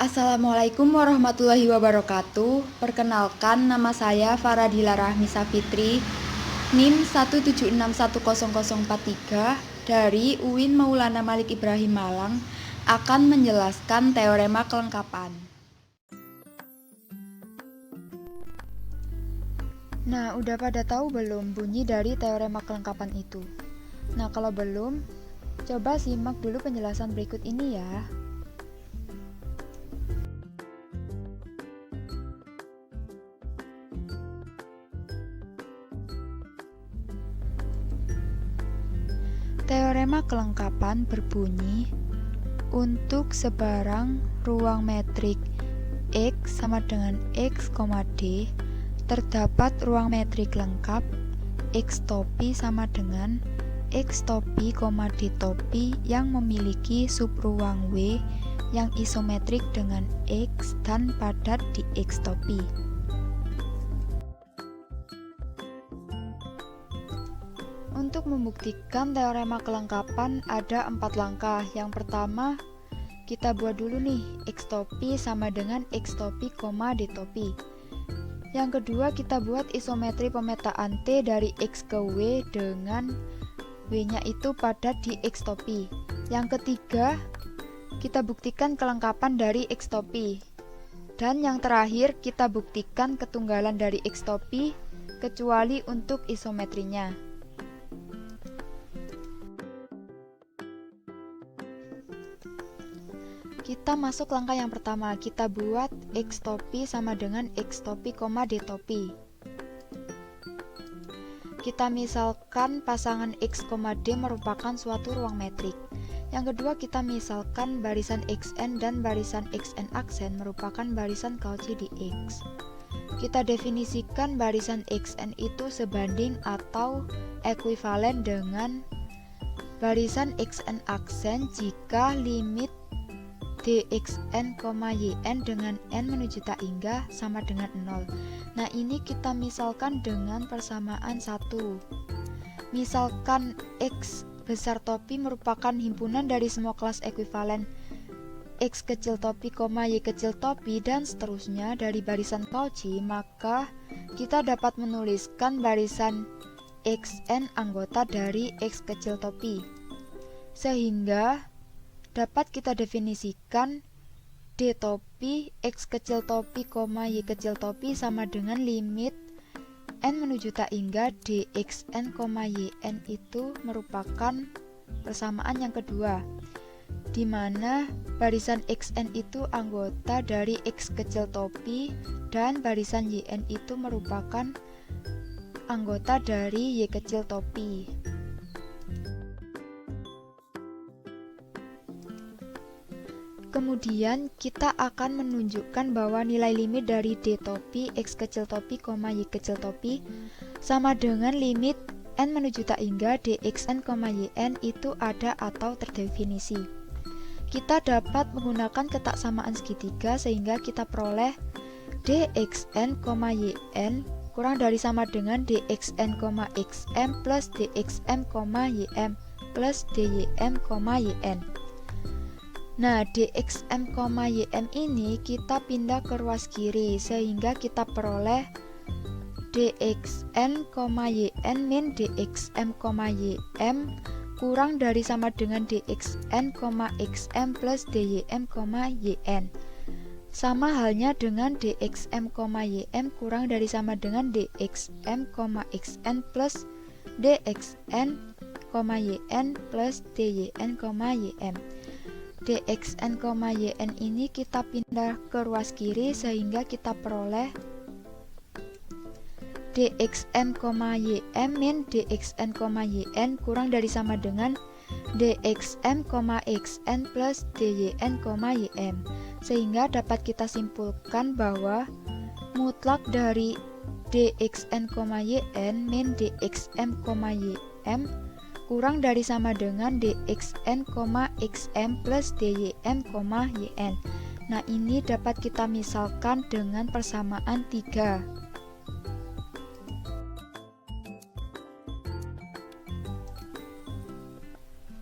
Assalamualaikum warahmatullahi wabarakatuh. Perkenalkan, nama saya Faradila Rahmisa Fitri, NIM 176100043 dari UIN Maulana Malik Ibrahim Malang akan menjelaskan teorema kelengkapan. Nah, udah pada tahu belum bunyi dari teorema kelengkapan itu? Nah, kalau belum, coba simak dulu penjelasan berikut ini ya. Teorema kelengkapan berbunyi, untuk sebarang ruang metrik X sama dengan X, D, terdapat ruang metrik lengkap X topi sama dengan X topi, D topi yang memiliki subruang W yang isometrik dengan X dan padat di X topi. Untuk membuktikan teorema kelengkapan ada 4 langkah. Yang pertama, kita buat dulu nih X topi sama dengan X topi, D topi. Yang kedua, kita buat isometri pemetaan T dari X ke W dengan W-nya itu padat di X topi. Yang ketiga, kita buktikan kelengkapan dari X topi. Dan yang terakhir, kita buktikan ketunggalan dari X topi kecuali untuk isometrinya. Kita masuk langkah yang pertama, kita buat X topi sama dengan X topi, D topi. Kita misalkan pasangan X, D merupakan suatu ruang metrik. Yang kedua, kita misalkan barisan XN dan barisan XN aksen merupakan barisan Cauchy di X. Kita definisikan barisan XN itu sebanding atau ekuivalen dengan barisan XN aksen jika limit dxn, yn dengan n menuju tak hingga sama dengan 0. Nah, ini kita misalkan dengan persamaan 1. Misalkan X besar topi merupakan himpunan dari semua kelas ekuivalen X kecil topi, Y kecil topi, dan seterusnya dari barisan Cauchy, maka kita dapat menuliskan barisan XN anggota dari X kecil topi. Sehingga dapat kita definisikan D topi X kecil topi, Y kecil topi sama dengan limit n menuju tak hingga dxn, yn itu merupakan persamaan yang kedua, di mana barisan xn itu anggota dari X kecil topi dan barisan yn itu merupakan anggota dari Y kecil topi. Kemudian kita akan menunjukkan bahwa nilai limit dari D topi X kecil topi, Y kecil topi sama dengan limit n menuju tak hingga dxn, yn itu ada atau terdefinisi. Kita dapat menggunakan ketaksamaan segitiga sehingga kita peroleh dxn, yn kurang dari sama dengan dxn, xm plus dxm, ym plus dym, yn. Nah, dxm, ym ini kita pindah ke ruas kiri sehingga kita peroleh dxn, yn min dxm, ym kurang dari sama dengan dxn, xm plus dym, yn. Sama halnya dengan dxm, ym kurang dari sama dengan dxm, xn plus dxn, yn plus dyn, ym. dxn, yn ini kita pindah ke ruas kiri sehingga kita peroleh dxm, ym min dxn, yn kurang dari sama dengan dxm, xn plus dyn, ym. Sehingga dapat kita simpulkan bahwa mutlak dari dxn, yn min dxm, ym kurang dari sama dengan dxn, xm plus dym, yn. Nah, ini dapat kita misalkan dengan persamaan 3.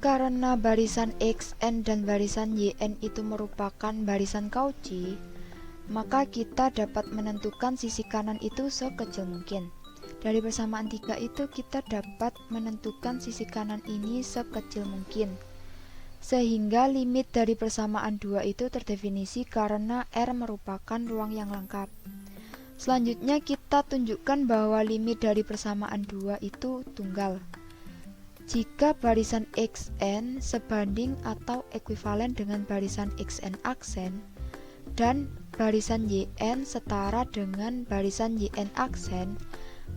Karena barisan xn dan barisan yn itu merupakan barisan Cauchy, maka kita dapat menentukan sisi kanan itu sekecil mungkin. Dari persamaan 3 itu kita dapat menentukan sisi kanan ini sekecil mungkin. Sehingga limit dari persamaan 2 itu terdefinisi karena R merupakan ruang yang lengkap. Selanjutnya kita tunjukkan bahwa limit dari persamaan 2 itu tunggal jika barisan xn sebanding atau ekuivalen dengan barisan xn aksen dan barisan yn setara dengan barisan yn aksen,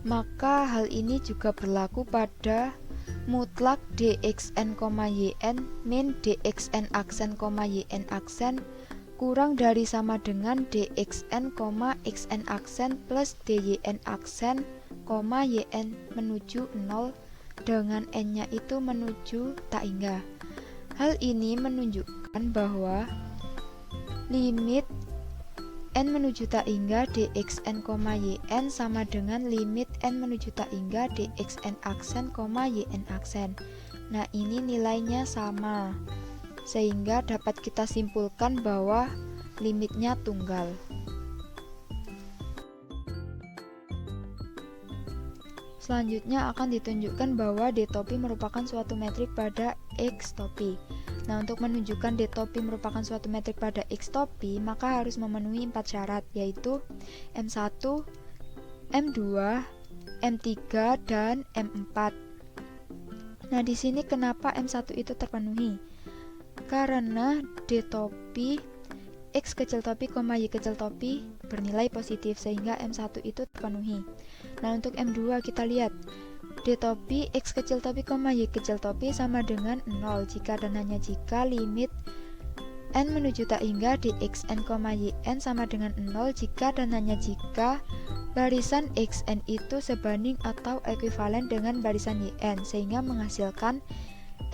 maka hal ini juga berlaku pada mutlak dxn, yn min dxn aksen, yn aksen kurang dari sama dengan dxn, xn aksen plus dyn aksen, yn menuju 0 dengan n-nya itu menuju tak hingga. Hal ini menunjukkan bahwa limit n menuju tak hingga dxn, yn sama dengan limit n menuju tak hingga dxn aksen, yn aksen. Nah, ini nilainya sama, sehingga dapat kita simpulkan bahwa limitnya tunggal. Selanjutnya akan ditunjukkan bahwa D topi merupakan suatu metrik pada X topi. Nah, untuk menunjukkan D topi merupakan suatu metrik pada X topi, maka harus memenuhi 4 syarat, yaitu M1, M2, M3, dan M4. Nah, di sini kenapa M1 itu terpenuhi? Karena D topi X kecil topi, Y kecil topi bernilai positif, sehingga M1 itu terpenuhi. Nah, untuk M2 kita lihat D topi X kecil topi, Y kecil topi sama dengan 0 jika dan hanya jika limit n menuju tak hingga dxn, yn sama dengan 0 jika dan hanya jika barisan xn itu sebanding atau ekuivalen dengan barisan yn, sehingga menghasilkan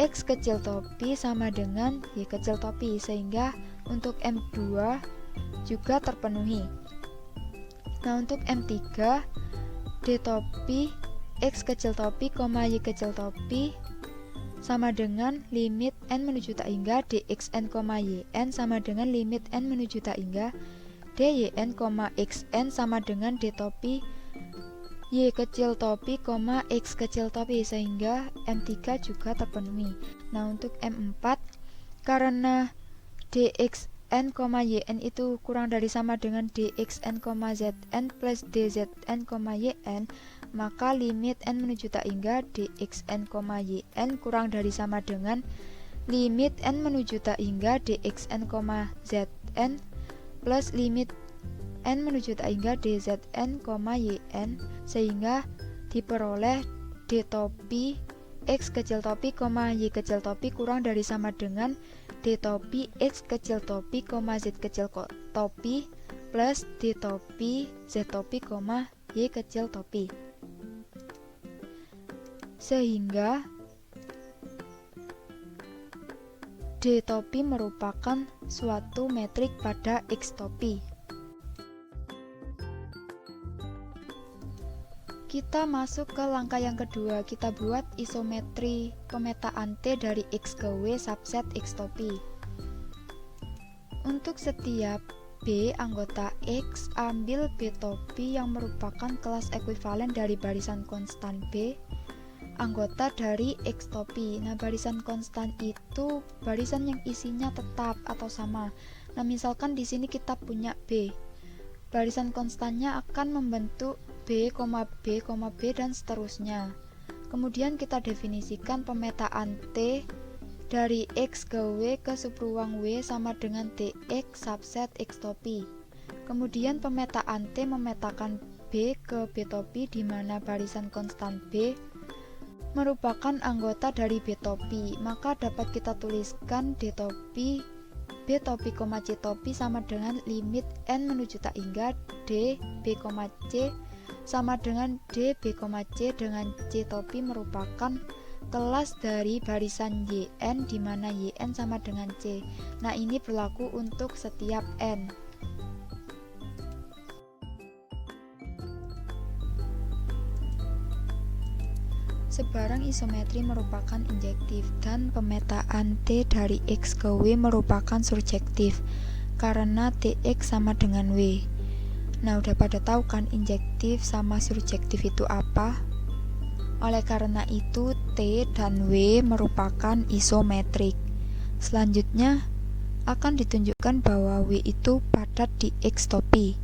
X kecil topi sama dengan Y kecil topi, sehingga untuk M2 juga terpenuhi. Nah, untuk M3 D topi X kecil topi, Y kecil topi sama dengan limit n menuju tak hingga dxn, yn sama dengan limit n menuju tak hingga dyn, xn sama dengan D topi Y kecil topi, X kecil topi, sehingga M3 juga terpenuhi. Nah, untuk M4 karena dxn, yn itu kurang dari sama dengan dxn, zn plus dzn, yn, maka limit n menuju tak hingga dxn, yn kurang dari sama dengan limit n menuju tak hingga dxn, zn plus limit n menuju tak hingga dzn, yn, sehingga diperoleh D topi X kecil topi, Y kecil topi kurang dari sama dengan D topi X kecil topi, Z kecil topi plus D topi Z topi, Y kecil topi. Sehingga D topi merupakan suatu metrik pada X topi. Kita masuk ke langkah yang kedua, kita buat isometri pemetaan T dari X ke W subset X topi. Untuk setiap B anggota X, ambil B topi yang merupakan kelas ekuivalen dari barisan konstan B anggota dari X topi. Nah, barisan konstan itu barisan yang isinya tetap atau sama. Nah, misalkan di sini kita punya B. Barisan konstannya akan membentuk B, B, B, dan seterusnya. Kemudian kita definisikan pemetaan T dari X ke W ke subruang W sama dengan TX subset X topi. Kemudian pemetaan T memetakan B ke B topi di mana barisan konstan B merupakan anggota dari B topi. Maka dapat kita tuliskan D topi B topi, C topi sama dengan limit n menuju tak hingga D, B, C sama dengan D, B, C dengan C topi merupakan kelas dari barisan YN di mana YN sama dengan C. Nah, ini berlaku untuk setiap n. Sebarang isometri merupakan injektif dan pemetaan T dari X ke W merupakan surjektif karena Tx sama dengan W. Nah, udah pada tahu kan injektif sama surjektif itu apa? Oleh karena itu, T dan W merupakan isometrik. Selanjutnya, akan ditunjukkan bahwa W itu padat di X topi.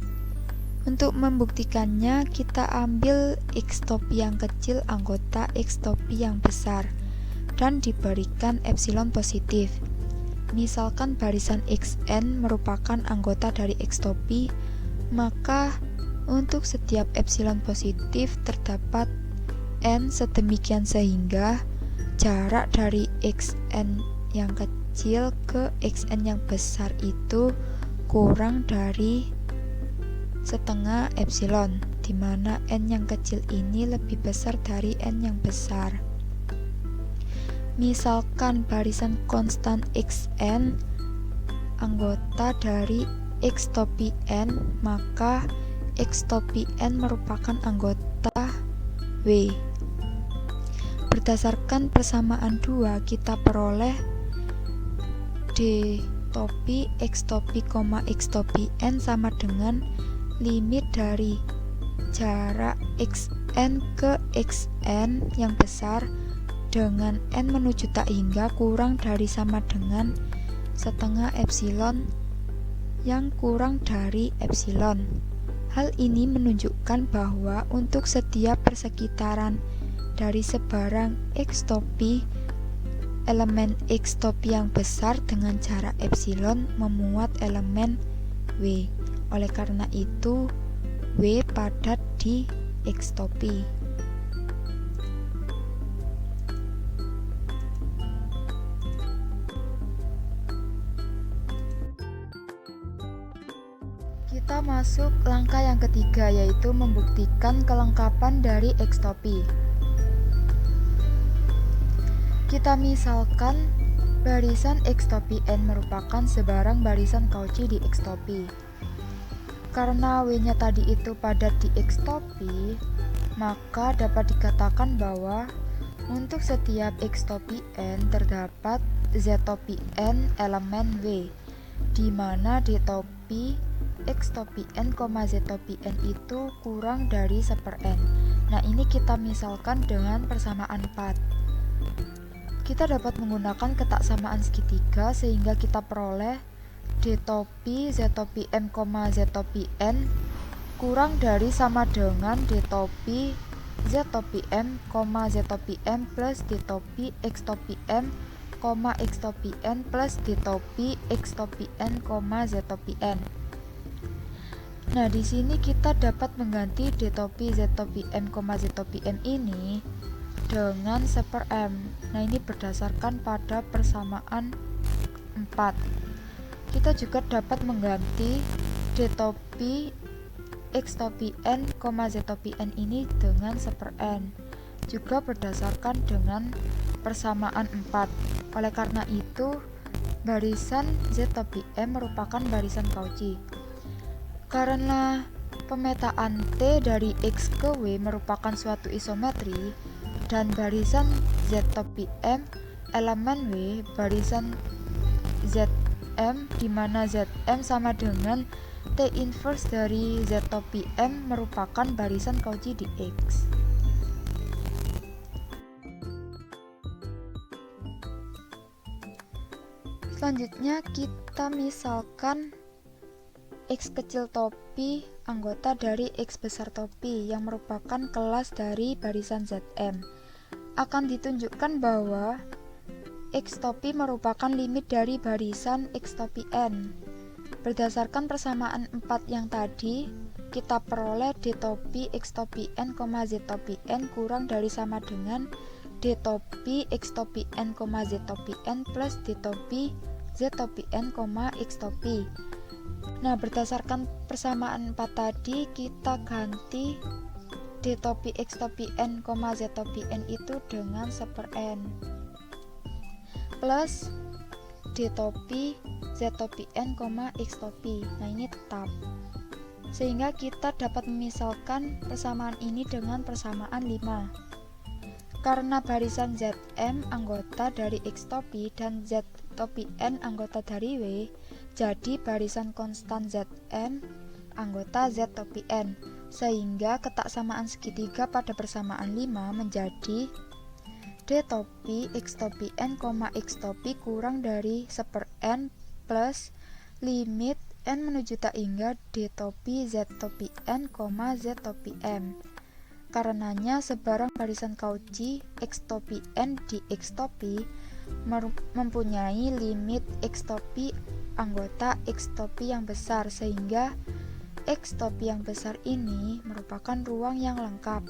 Untuk membuktikannya, kita ambil X topi yang kecil anggota X topi yang besar dan diberikan epsilon positif. Misalkan barisan Xn merupakan anggota dari X topi, maka untuk setiap epsilon positif terdapat N sedemikian sehingga jarak dari Xn yang kecil ke Xn yang besar itu kurang dari setengah epsilon, di mana N yang kecil ini lebih besar dari N yang besar. Misalkan barisan konstan Xn anggota dari X topi N, maka X topi N merupakan anggota W. Berdasarkan persamaan 2, kita peroleh D topi X topi, X topi N sama dengan limit dari jarak Xn ke Xn yang besar dengan N menuju tak hingga kurang dari sama dengan setengah epsilon yang kurang dari epsilon. Hal ini menunjukkan bahwa untuk setiap persekitaran dari sebarang X topi, elemen X topi yang besar dengan jarak epsilon memuat elemen W. Oleh karena itu, W padat di X topi. Kita masuk langkah yang ketiga, yaitu membuktikan kelengkapan dari X topi. Kita misalkan barisan X topi N merupakan sebarang barisan Cauchy di X topi. Karena W-nya tadi itu padat di X topi, maka dapat dikatakan bahwa untuk setiap X topi N terdapat Z topi N elemen W, di mana D topi X topi N, Z topi N itu kurang dari 1/n. Nah, ini kita misalkan dengan persamaan 4. Kita dapat menggunakan ketaksamaan segitiga sehingga kita peroleh D topi Z topi M, Z topi N kurang dari sama dengan D topi Z topi M, Z topi M plus D topi X topi M, X topi N plus D topi X topi N, Z topi N. Nah, di sini kita dapat mengganti D topi Z topi M, Z topi M ini dengan 1/m. Nah, ini berdasarkan pada persamaan 4. Kita juga dapat mengganti D topi X topi N, Z topi N ini dengan 1/n, juga berdasarkan dengan persamaan 4. Oleh karena itu, barisan Z topi M merupakan barisan Cauchy. Karena pemetaan T dari X ke W merupakan suatu isometri dan barisan Z topi M elemen W barisan Zm, di mana Zm sama dengan T inverse dari Z topi M merupakan barisan Cauchy di X. Selanjutnya kita misalkan X kecil topi anggota dari X besar topi yang merupakan kelas dari barisan Zm. Akan ditunjukkan bahwa X topi merupakan limit dari barisan X topi N. Berdasarkan persamaan 4 yang tadi, kita peroleh D topi X topi N, Z topi N kurang dari sama dengan D topi X topi N, Z topi N plus D topi Z topi N, X topi. Nah, berdasarkan persamaan 4 tadi, kita ganti D topi X topi N, Z topi N itu dengan 1/n plus D topi Z topi N, X topi. Nah, ini tetap. Sehingga kita dapat memisalkan persamaan ini dengan persamaan 5. Karena barisan Zm anggota dari X topi dan Z topi N anggota dari W, jadi barisan konstan Zm anggota Z topi N, sehingga ketaksamaan segitiga pada persamaan 5 menjadi D topi X topi N, X topi kurang dari 1/N plus limit N menuju tak hingga D topi Z topi N, Z topi M. Karenanya sebarang barisan Cauchy X topi N di X topi mempunyai limit X topi anggota X topi yang besar, sehingga X topi yang besar ini merupakan ruang yang lengkap.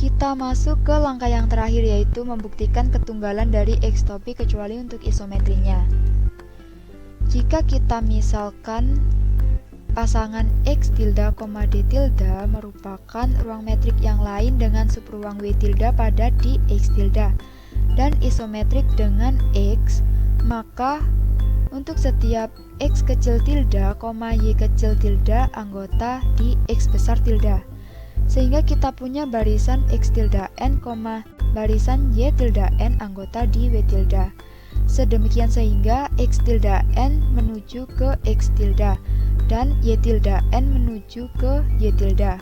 Kita masuk ke langkah yang terakhir, yaitu membuktikan ketunggalan dari X topi kecuali untuk isometrinya. Jika kita misalkan pasangan X tilde, D tilde merupakan ruang metrik yang lain dengan subruang W tilde pada di X tilde dan isometrik dengan X, maka untuk setiap X kecil tilde, Y kecil tilde anggota di X besar tilde, sehingga kita punya barisan X tilde N, barisan Y tilde N anggota di W tilde. Sedemikian sehingga X tilde N menuju ke X tilde dan Y tilde N menuju ke Y tilde.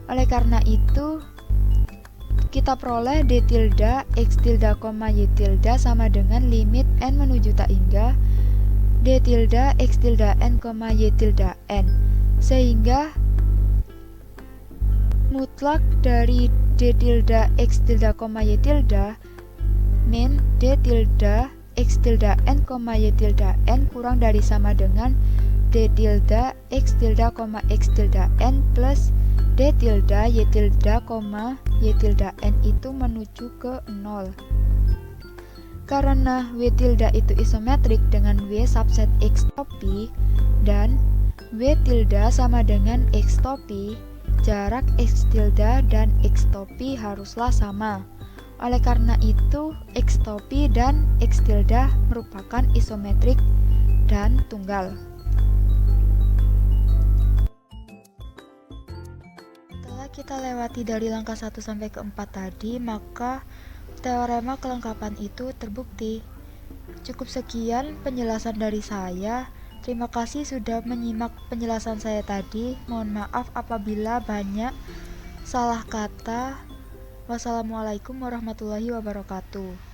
Oleh karena itu, kita peroleh D tilde X tilde, Y tilde sama dengan limit N menuju tak hingga D tilde X tilde N, Y tilde N, sehingga mutlak dari D tilde X tilde, Y tilde min D tilde X tilde N, Y tilde N kurang dari sama dengan D tilde X tilde, X tilde N plus D tilde Y tilde, Y tilde N itu menuju ke 0. Karena W tilde itu isometrik dengan W subset X topi dan W tilde sama dengan X topi, jarak X tilde dan X topi haruslah sama. Oleh karena itu, X topi dan X tilde merupakan isometrik dan tunggal. Setelah kita lewati dari langkah 1 sampai ke 4 tadi, maka teorema kelengkapan itu terbukti. Cukup sekian penjelasan dari saya. Terima kasih sudah menyimak penjelasan saya tadi. Mohon maaf apabila banyak salah kata. Wassalamualaikum warahmatullahi wabarakatuh.